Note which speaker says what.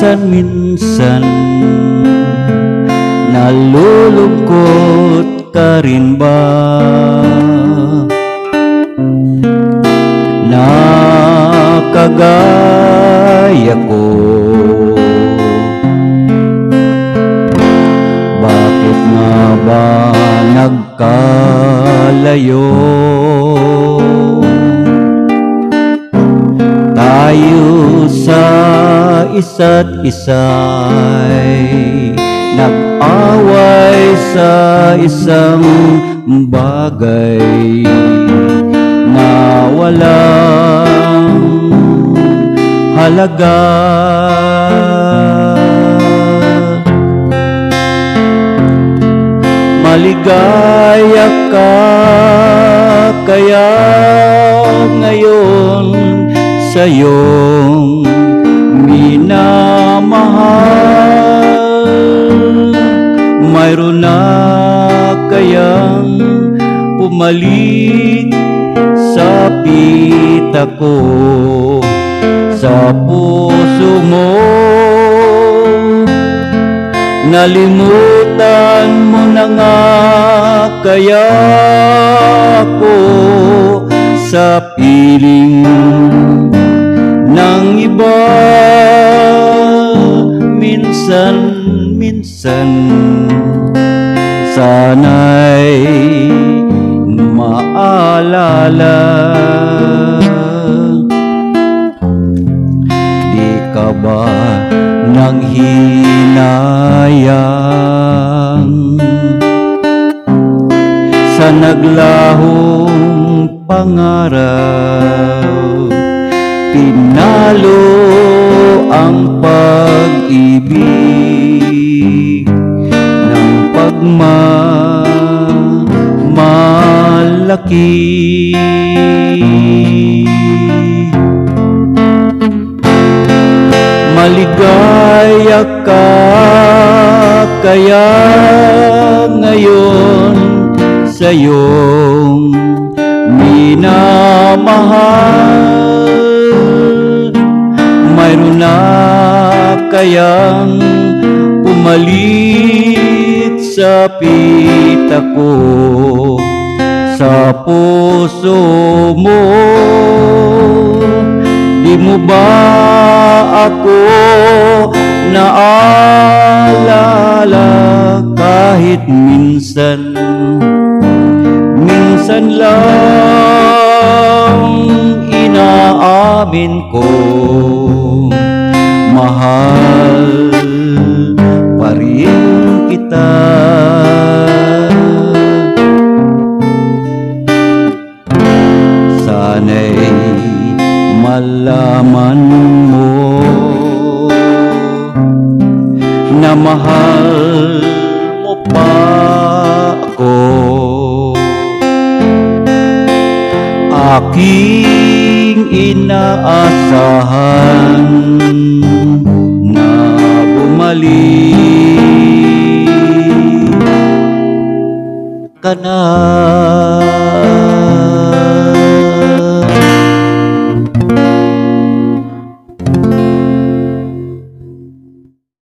Speaker 1: Minsan-minsan nalulungkot ka rin ba? Na kagaya ko, bakit nga ba nagkalayo? Tayo sa isa't isa'y nag-away sa isang bagay na walang halaga. Maligaya ka kaya ngayon sa iyong minamahal. Mayroon na kayang pumalit sa pita ko, sa puso mo. Nalimutan mo na nga kaya ko sa piling ng iba. Minsan-minsan sana'y maalala, di ka ba nang hinayang sa naglahong pangarap? Tinalo ang pag-ibig ng pagmamalaki. Maligaya ka kaya ngayon sa iyong minamahal. Mayroon na kayang pumalit sa pita ko, sa puso mo. Di mo ba ako naalala kahit minsan? Minsan lang inaamin ko, mahal pa rin kita. Sana'y malaman mo na mahal mo pa ako. Aking inaasahan na bumalik ka na.